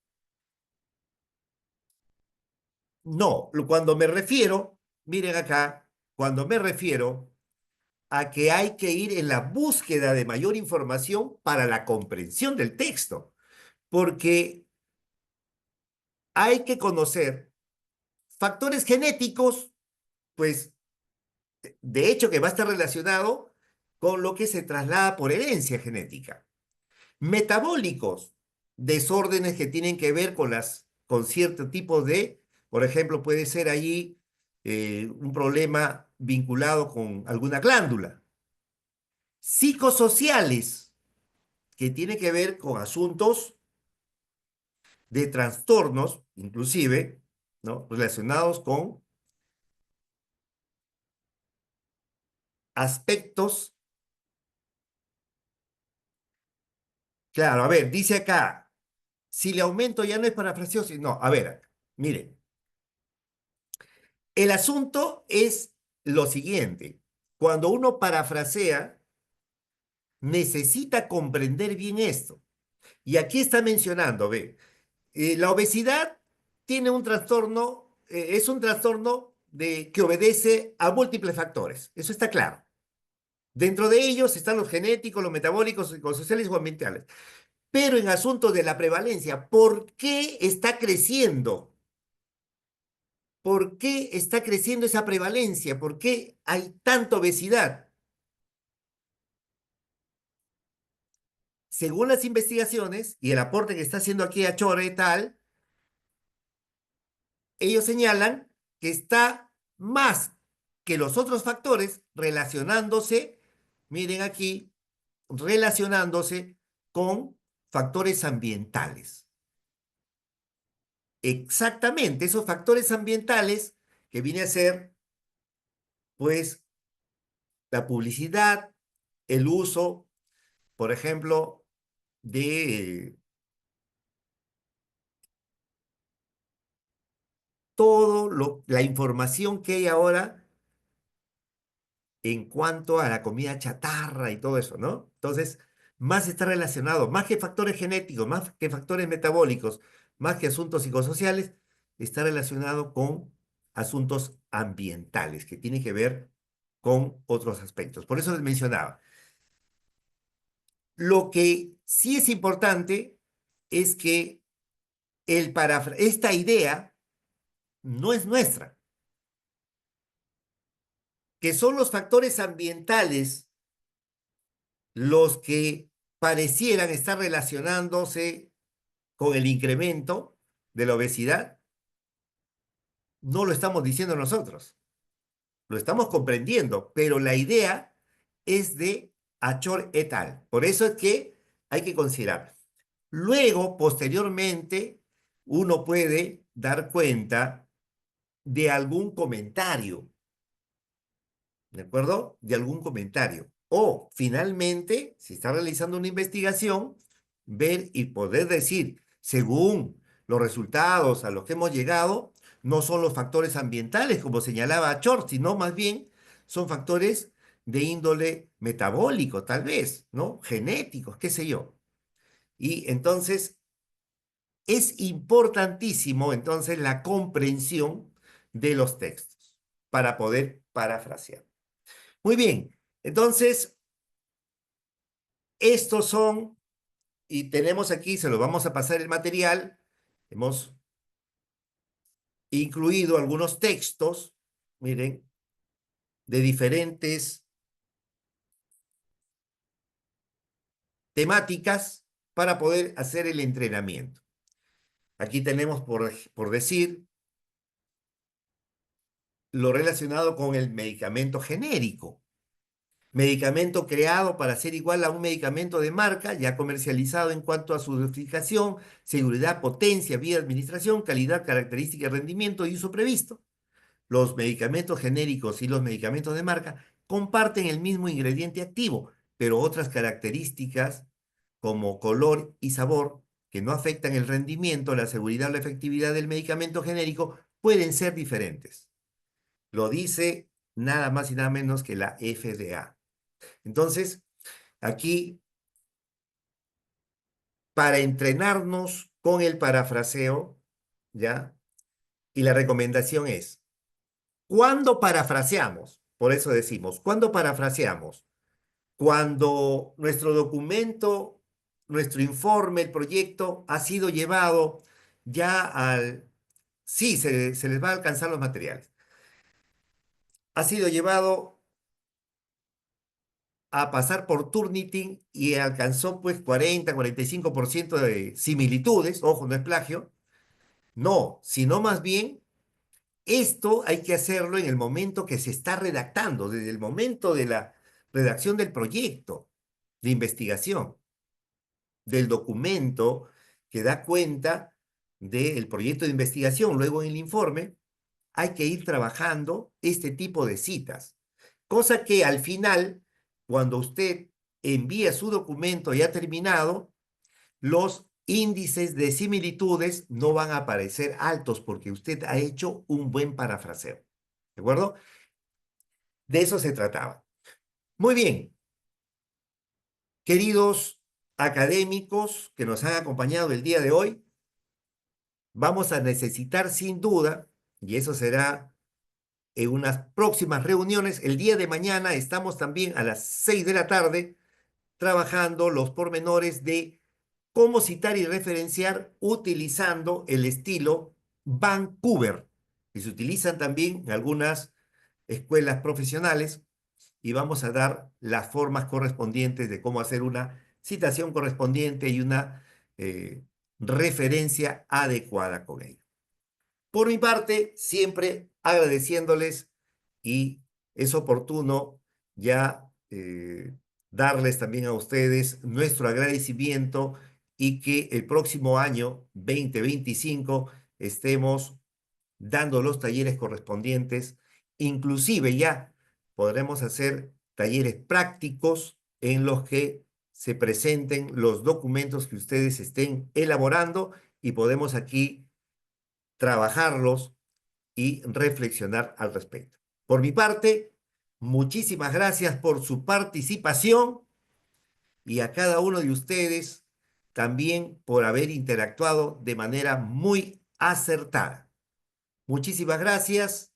no. Cuando me refiero, miren acá, cuando me refiero a que hay que ir en la búsqueda de mayor información para la comprensión del texto, porque hay que conocer factores genéticos, pues de hecho que va a estar relacionado con lo que se traslada por herencia genética. Metabólicos, desórdenes que tienen que ver con cierto tipo de, por ejemplo, puede ser allí un problema vinculado con alguna glándula. Psicosociales, que tiene que ver con asuntos de trastornos, inclusive, ¿no?, relacionados con aspectos. Claro, a ver, dice acá, si le aumento ya no es parafraseosis, no, a ver, miren, el asunto es lo siguiente, cuando uno parafrasea, necesita comprender bien esto. Y aquí está mencionando, ve, la obesidad tiene un trastorno, es un trastorno que obedece a múltiples factores, eso está claro. Dentro de ellos están los genéticos, los metabólicos, psicosociales o ambientales. Pero en asuntos de la prevalencia, ¿por qué está creciendo? ¿Por qué está creciendo esa prevalencia? ¿Por qué hay tanta obesidad? Según las investigaciones y el aporte que está haciendo aquí Achore et al, ellos señalan que está más que los otros factores relacionándose, miren aquí, relacionándose con factores ambientales. Exactamente, esos factores ambientales que viene a ser, pues, la publicidad, el uso, por ejemplo, de la información que hay ahora en cuanto a la comida chatarra y todo eso, ¿no? Entonces, más está relacionado, más que factores genéticos, más que factores metabólicos, más que asuntos psicosociales, está relacionado con asuntos ambientales que tienen que ver con otros aspectos. Por eso les mencionaba. Lo que sí es importante es que esta idea no es nuestra, que son los factores ambientales los que parecieran estar relacionándose con el incremento de la obesidad, no lo estamos diciendo nosotros, lo estamos comprendiendo, pero la idea es de Achor et al. Por eso es que hay que considerar. Luego, posteriormente, uno puede dar cuenta de algún comentario, ¿de acuerdo? De algún comentario. O finalmente, si está realizando una investigación, ver y poder decir, según los resultados a los que hemos llegado, no son los factores ambientales, como señalaba Chor, sino más bien son factores de índole metabólico, tal vez, ¿no? Genéticos, qué sé yo. Y entonces, Es importantísimo entonces la comprensión de los textos para poder parafrasear. Muy bien, entonces estos son, y tenemos aquí, se los vamos a pasar el material, hemos incluido algunos textos, miren, de diferentes temáticas para poder hacer el entrenamiento. Aquí tenemos, por decir, lo relacionado con el medicamento genérico. Medicamento creado para ser igual a un medicamento de marca, ya comercializado en cuanto a su dosificación, seguridad, potencia, vía de administración, calidad, característica, rendimiento y uso previsto. Los medicamentos genéricos y los medicamentos de marca comparten el mismo ingrediente activo, pero otras características como color y sabor que no afectan el rendimiento, la seguridad o la efectividad del medicamento genérico pueden ser diferentes. Lo dice nada más y nada menos que la FDA. Entonces, aquí, para entrenarnos con el parafraseo, ¿ya? Y la recomendación es, ¿cuándo parafraseamos? Por eso decimos, ¿cuándo parafraseamos? Cuando nuestro documento, nuestro informe, el proyecto ha sido llevado ya al... Sí, se les va a alcanzar los materiales. Ha sido llevado a pasar por Turnitin y alcanzó pues 40-45% de similitudes, ojo, no es plagio, no, sino más bien esto hay que hacerlo en el momento que se está redactando, desde el momento de la redacción del proyecto de investigación, del documento que da cuenta del proyecto de investigación. Luego en el informe hay que ir trabajando este tipo de citas, cosa que al final, cuando usted envía su documento ya terminado, los índices de similitudes no van a aparecer altos porque usted ha hecho un buen parafraseo. ¿De acuerdo? De eso se trataba. Muy bien, queridos académicos que nos han acompañado el día de hoy, vamos a necesitar sin duda, y eso será en unas próximas reuniones, el día de mañana estamos también a las 6 de la tarde trabajando los pormenores de cómo citar y referenciar utilizando el estilo Vancouver, que se utilizan también en algunas escuelas profesionales, y vamos a dar las formas correspondientes de cómo hacer una citación correspondiente y una referencia adecuada con ello. Por mi parte, siempre agradeciéndoles, y es oportuno ya darles también a ustedes nuestro agradecimiento y que el próximo año 2025 estemos dando los talleres correspondientes. Inclusive ya podremos hacer talleres prácticos en los que se presenten los documentos que ustedes estén elaborando y podemos aquí trabajarlos y reflexionar al respecto. Por mi parte, muchísimas gracias por su participación y a cada uno de ustedes también por haber interactuado de manera muy acertada. Muchísimas gracias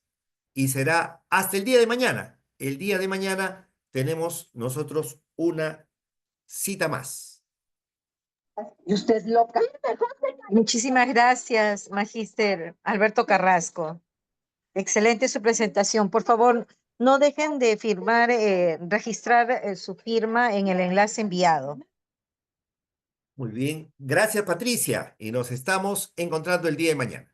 y será hasta el día de mañana. El día de mañana tenemos nosotros una cita más. Y usted es loca. Muchísimas gracias, Magíster Alberto Carrasco. Excelente su presentación. Por favor, no dejen de firmar, registrar su firma en el enlace enviado. Muy bien. Gracias, Patricia. Y nos estamos encontrando el día de mañana.